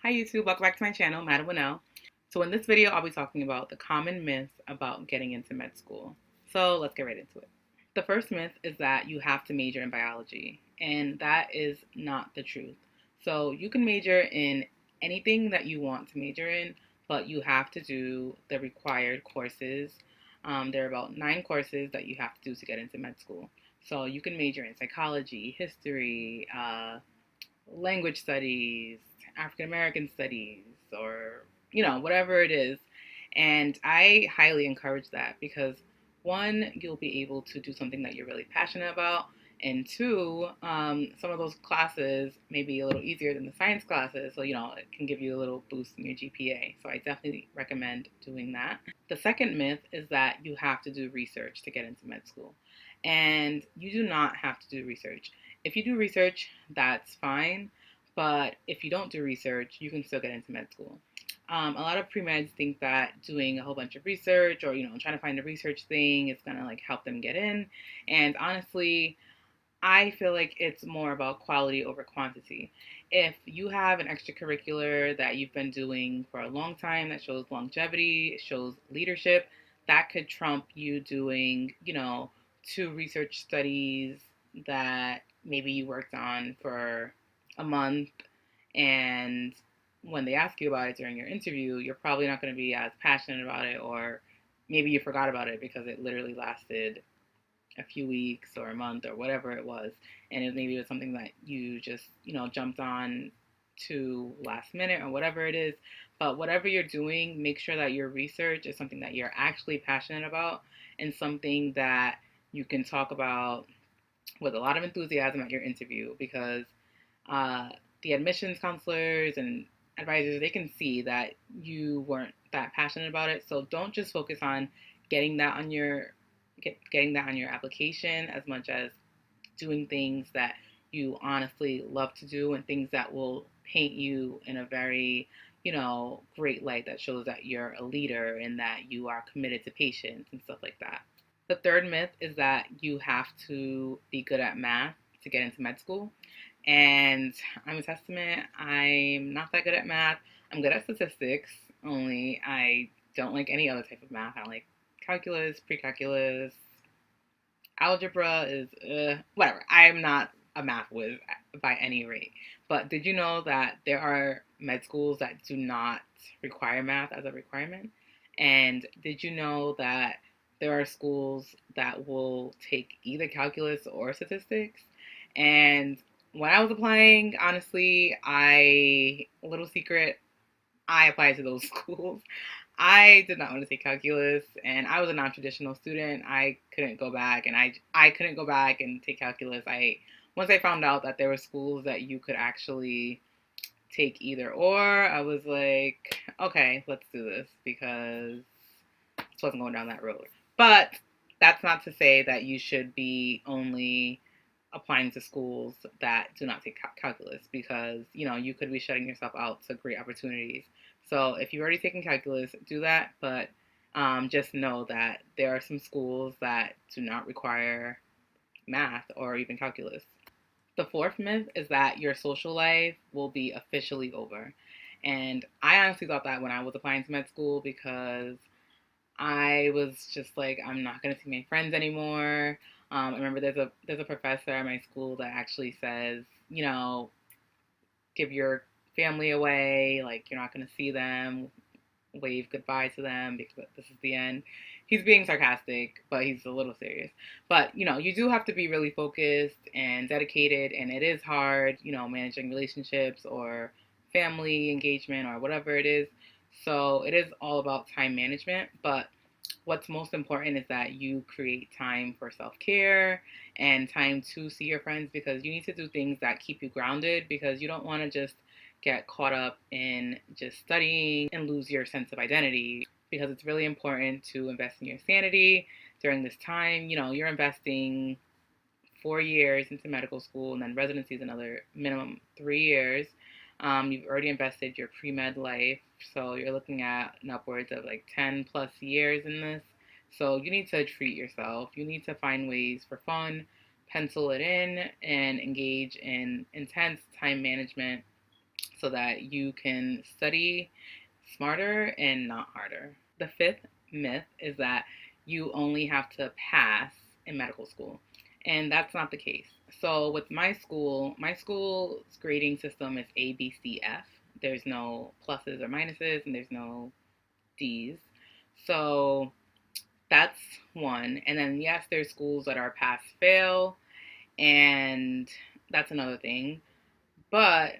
Hi YouTube, welcome back to my channel, Madam Winnell. So in this video, I'll be talking about the common myths about getting into med school. So let's get right into it. The first myth is that you have to major in biology, and that is not the truth. So you can major in anything that you want to major in, but you have to do the required courses. There are about 9 courses that you have to do to get into med school. So you can major in psychology, history, language studies, African American studies, or whatever it is. And I highly encourage that because one, you'll be able to do something that you're really passionate about, and two, some of those classes may be a little easier than the science classes, so it can give you a little boost in your GPA. So I definitely recommend doing that. The second myth is that you have to do research to get into med school, and you do not have to do research. If you do research, that's fine, but if you don't do research, you can still get into med school. A lot of pre-meds think that doing a whole bunch of research or trying to find a research thing is gonna like help them get in. And honestly, I feel like it's more about quality over quantity. If you have an extracurricular that you've been doing for a long time that shows longevity, shows leadership, that could trump you doing, 2 research studies that maybe you worked on for a month, and when they ask you about it during your interview, you're probably not going to be as passionate about it, or maybe you forgot about it because it literally lasted a few weeks or a month or whatever it was, and maybe it was something that you just jumped on to last minute or whatever it is. But whatever you're doing, make sure that your research is something that you're actually passionate about and something that you can talk about with a lot of enthusiasm at your interview, because uh, the admissions counselors and advisors, they can see that you weren't that passionate about it. So don't just focus on getting that on your getting that on your application as much as doing things that you honestly love to do and things that will paint you in a very great light that shows that you're a leader and that you are committed to patients and stuff like that. The third myth is that you have to be good at math to get into med school. And I'm a testament. I'm not that good at math. I'm good at statistics, only I don't like any other type of math. I don't like calculus, pre-calculus, algebra is whatever. I'm not a math whiz by any rate. But did you know that there are med schools that do not require math as a requirement? And did you know that there are schools that will take either calculus or statistics? And when I was applying, honestly, little secret, I applied to those schools. I did not want to take calculus, and I was a non-traditional student. I couldn't go back, and I couldn't go back and take calculus. I Once I found out that there were schools that you could actually take either or, I was like, okay, let's do this, because I wasn't going down that road. But that's not to say that you should be only applying to schools that do not take calculus, because you could be shutting yourself out to great opportunities. So if you've already taken calculus, do that, but just know that there are some schools that do not require math or even calculus. The fourth myth is that your social life will be officially over. And I honestly thought that when I was applying to med school, because I was just like, I'm not gonna see my friends anymore. I remember there's a professor at my school that actually says, give your family away, like you're not gonna see them, wave goodbye to them because this is the end. He's being sarcastic, but he's a little serious. But you do have to be really focused and dedicated, and it is hard, managing relationships or family engagement or whatever it is. So it is all about time management, but what's most important is that you create time for self-care and time to see your friends, because you need to do things that keep you grounded, because you don't want to just get caught up in just studying and lose your sense of identity, because it's really important to invest in your sanity during this time. You're investing 4 years into medical school, and then residency is another minimum 3 years. You've already invested your pre-med life, so you're looking at an upwards of like 10 plus years in this. So you need to treat yourself. You need to find ways for fun, pencil it in, and engage in intense time management so that you can study smarter and not harder. The fifth myth is that you only have to pass in medical school, and that's not the case. So with my school's grading system is A, B, C, F. There's no pluses or minuses, and there's no D's. So that's one. And then yes, there's schools that are pass fail, and that's another thing. But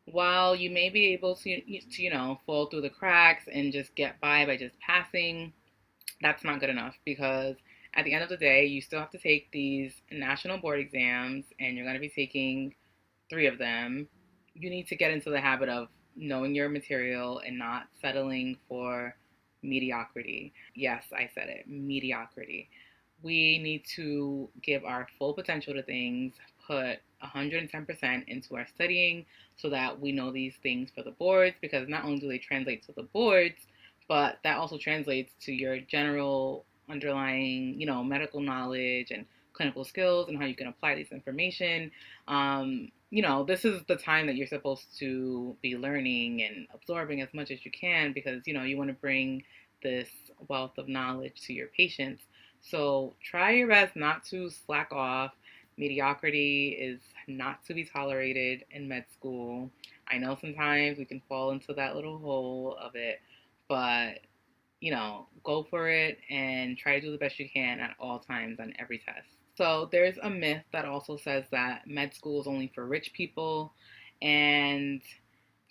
while you may be able to fall through the cracks and just get by just passing, that's not good enough, because at the end of the day, you still have to take these national board exams, and you're going to be taking three of them. You need to get into the habit of knowing your material and not settling for mediocrity. Yes, I said it, mediocrity. We need to give our full potential to things, put 110% into our studying so that we know these things for the boards, because not only do they translate to the boards, but that also translates to your general underlying, medical knowledge and clinical skills and how you can apply this information. This is the time that you're supposed to be learning and absorbing as much as you can, because, you want to bring this wealth of knowledge to your patients. So try your best not to slack off. Mediocrity is not to be tolerated in med school. I know sometimes we can fall into that little hole of it, but go for it and try to do the best you can at all times on every test. So there's a myth that also says that med school is only for rich people, and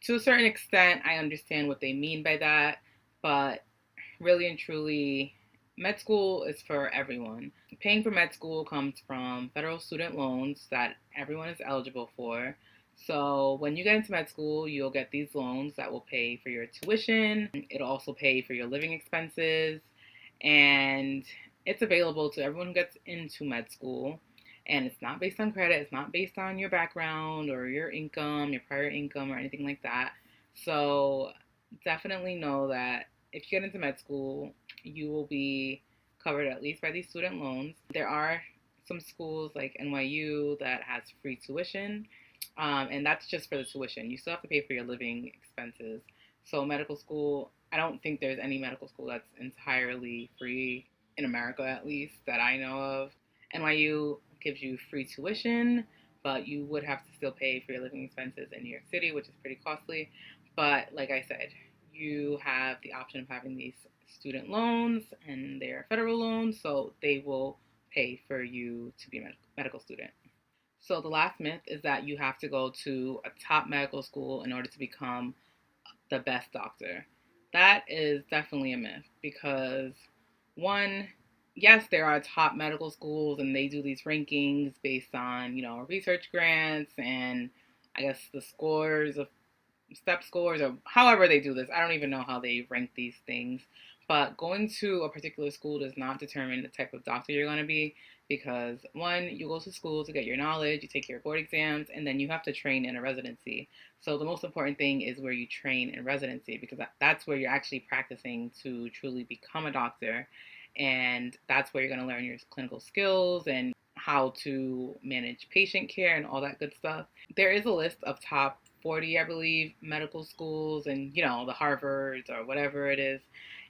to a certain extent, I understand what they mean by that, but really and truly, med school is for everyone. Paying for med school comes from federal student loans that everyone is eligible for. So when you get into med school, you'll get these loans that will pay for your tuition. It'll also pay for your living expenses. And it's available to everyone who gets into med school. And it's not based on credit. It's not based on your background or your income, your prior income, or anything like that. So definitely know that if you get into med school, you will be covered at least by these student loans. There are some schools like NYU that has free tuition, and that's just for the tuition. You still have to pay for your living expenses. So medical school, I don't think there's any medical school that's entirely free in America, at least that I know of. NYU gives you free tuition, but you would have to still pay for your living expenses in New York City, which is pretty costly. But like I said, you have the option of having these student loans, and they're federal loans, so they will pay for you to be a medical student. So the last myth is that you have to go to a top medical school in order to become the best doctor. That is definitely a myth, because one, yes, there are top medical schools and they do these rankings based on, research grants and I guess the scores of step scores or however they do this. I don't even know how they rank these things. But going to a particular school does not determine the type of doctor you're going to be, because one, you go to school to get your knowledge, you take your board exams, and then you have to train in a residency. So the most important thing is where you train in residency, because that's where you're actually practicing to truly become a doctor. And that's where you're going to learn your clinical skills and how to manage patient care and all that good stuff. There is a list of top 40, I believe, medical schools and, the Harvards or whatever it is.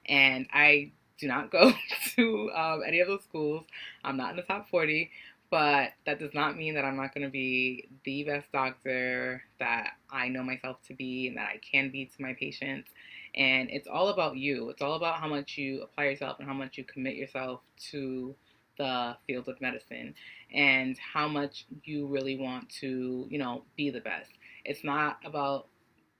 And I do not go to any of those schools. I'm not in the top 40, but that does not mean that I'm not going to be the best doctor that I know myself to be and that I can be to my patients. And it's all about you. It's all about how much you apply yourself and how much you commit yourself to the field of medicine and how much you really want to, be the best. It's not about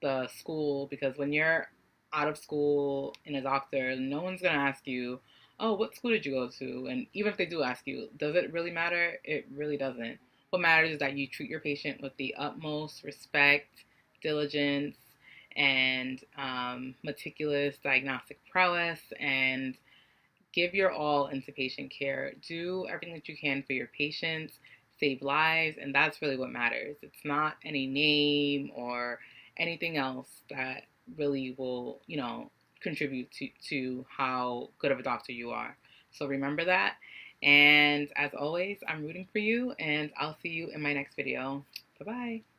the school, because when you're out of school in a doctor, no one's going to ask you, oh, what school did you go to? And even if they do ask you, does it really matter? It really doesn't. What matters is that you treat your patient with the utmost respect, diligence, and meticulous diagnostic prowess, and give your all into patient care. Do everything that you can for your patients, save lives, and that's really what matters. It's not any name or anything else that really will, contribute to how good of a doctor you are. So remember that. And as always, I'm rooting for you, and I'll see you in my next video. Bye-bye.